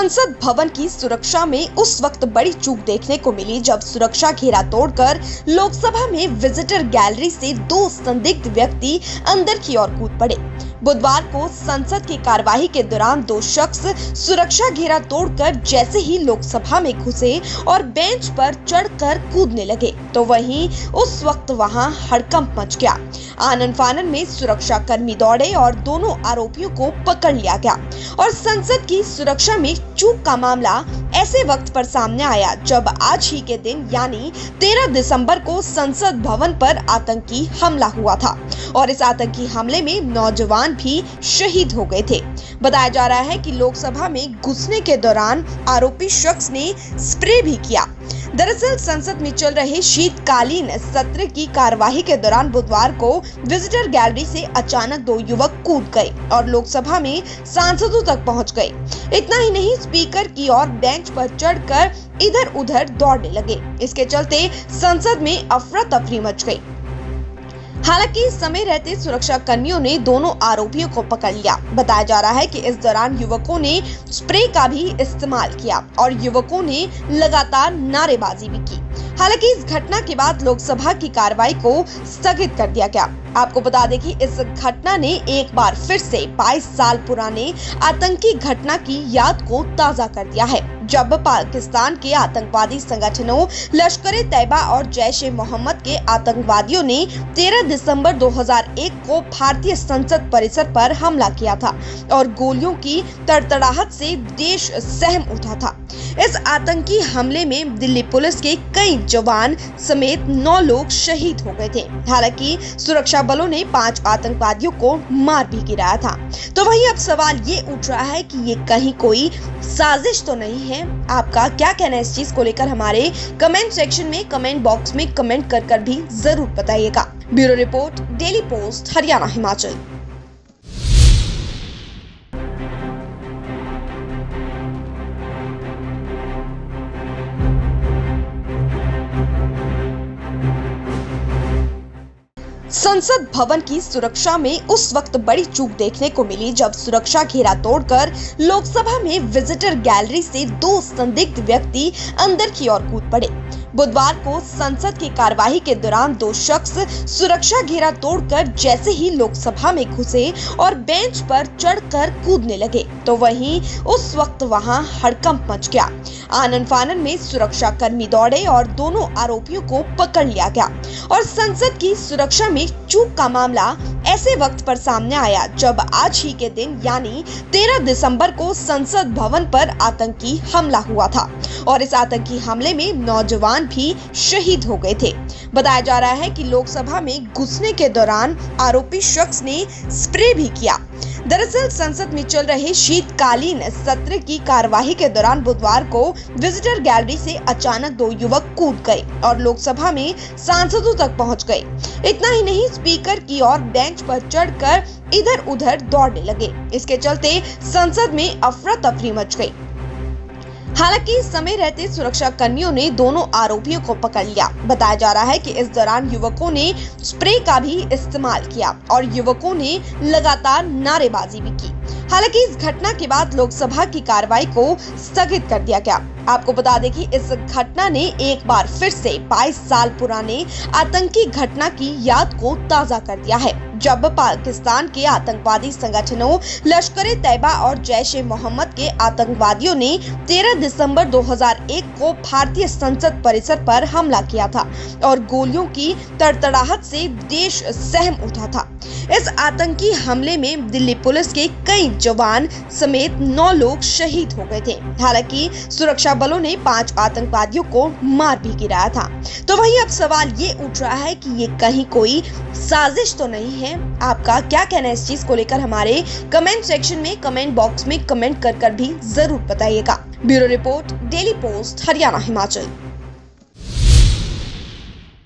संसद भवन की सुरक्षा में उस वक्त बड़ी चूक देखने को मिली जब सुरक्षा घेरा तोड़कर लोकसभा में विजिटर गैलरी से दो संदिग्ध व्यक्ति अंदर की ओर कूद पड़े। बुधवार को संसद की कार्यवाही के दौरान दो शख्स सुरक्षा घेरा तोड़कर जैसे ही लोकसभा में घुसे और बेंच पर चढ़कर कूदने लगे तो वहीं उस वक्त वहां हड़कंप मच गया। आनन फानन में सुरक्षा कर्मी दौड़े और दोनों आरोपियों को पकड़ लिया गया और संसद की सुरक्षा में चूक का मामला ऐसे वक्त पर सामने आया जब आज ही के दिन यानी 13 दिसंबर को संसद भवन पर आतंकी हमला हुआ था और इस आतंकी हमले में नौजवान भी शहीद हो गए थे। बताया जा रहा है कि लोकसभा में घुसने के दौरान आरोपी शख्स ने स्प्रे भी किया। दरअसल संसद में चल रहे शीतकालीन सत्र की कार्यवाही के दौरान बुधवार को विजिटर गैलरी से अचानक दो युवक कूद गए और लोकसभा में सांसदों तक पहुंच गए। इतना ही नहीं, स्पीकर की ओर बेंच पर चढ़कर इधर उधर दौड़ने लगे। इसके चलते संसद में अफरा तफरी मच गई। हालांकि समय रहते सुरक्षा कर्मियों ने दोनों आरोपियों को पकड़ लिया। बताया जा रहा है कि इस दौरान युवकों ने स्प्रे का भी इस्तेमाल किया और युवकों ने लगातार नारेबाजी भी की। हालांकि इस घटना के बाद लोकसभा की कार्रवाई को स्थगित कर दिया गया। आपको बता दें कि इस घटना ने एक बार फिर से 22 साल पुराने आतंकी घटना की याद को ताजा कर दिया है, जब पाकिस्तान के आतंकवादी संगठनों लश्कर-ए-तैयबा और जैश-ए-मोहम्मद के आतंकवादियों ने 13 दिसंबर 2001 को भारतीय संसद परिसर पर हमला किया था और गोलियों की तड़तड़ाहट से देश सहम उठा था। इस आतंकी हमले में दिल्ली पुलिस के कई जवान समेत 9 लोग शहीद हो गए थे। हालांकि सुरक्षा बलों ने 5 आतंकवादियों को मार भी गिराया था। तो वहीं अब सवाल ये उठ रहा है कि ये कहीं कोई साजिश तो नहीं है। आपका क्या कहना है इस चीज को लेकर हमारे कमेंट सेक्शन में, कमेंट बॉक्स में कमेंट कर भी जरूर बताइएगा। Bureau report, daily post, Haryana, Himachal. संसद भवन की सुरक्षा में उस वक्त बड़ी चूक देखने को मिली जब सुरक्षा घेरा तोड़कर लोकसभा में विजिटर गैलरी से दो संदिग्ध व्यक्ति अंदर की ओर कूद पड़े। बुधवार को संसद की कार्यवाही के दौरान दो शख्स सुरक्षा घेरा तोड़कर जैसे ही लोकसभा में घुसे और बेंच पर चढ़कर कूदने लगे तो वहीं उस वक्त वहां हड़कंप मच गया। आनन फानन में सुरक्षा कर्मी दौड़े और दोनों आरोपियों को पकड़ लिया गया और संसद की सुरक्षा में चूक का मामला ऐसे वक्त पर सामने आया जब आज ही के दिन यानी 13 दिसंबर को संसद भवन पर आतंकी हमला हुआ था और इस आतंकी हमले में नौजवान भी शहीद हो गए थे। बताया जा रहा है कि लोकसभा में घुसने के दौरान आरोपी शख्स ने स्प्रे भी किया। दरअसल संसद में चल रहे शीतकालीन सत्र की कार्यवाही के दौरान बुधवार को विजिटर गैलरी से अचानक दो युवक कूद गए और लोकसभा में सांसदों तक पहुंच गए। इतना ही नहीं, स्पीकर की ओर बेंच पर चढ़कर इधर उधर दौड़ने लगे। इसके चलते संसद में अफरा तफरी मच गई। हालांकि समय रहते सुरक्षा कर्मियों ने दोनों आरोपियों को पकड़ लिया। बताया जा रहा है कि इस दौरान युवकों ने स्प्रे का भी इस्तेमाल किया और युवकों ने लगातार नारेबाजी भी की। हालांकि इस घटना के बाद लोकसभा की कार्रवाई को स्थगित कर दिया गया। आपको बता दें कि इस घटना ने एक बार फिर से 22 साल पुराने आतंकी घटना की याद को ताजा कर दिया है, जब पाकिस्तान के आतंकवादी संगठनों लश्कर-ए-तैयबा और जैश-ए-मोहम्मद के आतंकवादियों ने 13 दिसंबर 2001 को भारतीय संसद परिसर पर हमला किया था और गोलियों की तड़तड़ाहट से देश सहम उठा था। इस आतंकी हमले में दिल्ली पुलिस के कई जवान समेत 9 लोग शहीद हो गए थे। हालांकि सुरक्षा बलों ने 5 आतंकवादियों को मार भी गिराया था। तो वहीं अब सवाल ये उठ रहा है कि ये कहीं कोई साजिश तो नहीं है। आपका क्या कहना है इस चीज को लेकर हमारे कमेंट सेक्शन में, कमेंट बॉक्स में कमेंट कर भी जरूर बताइएगा। Bureau report, daily post, Haryana, Himachal.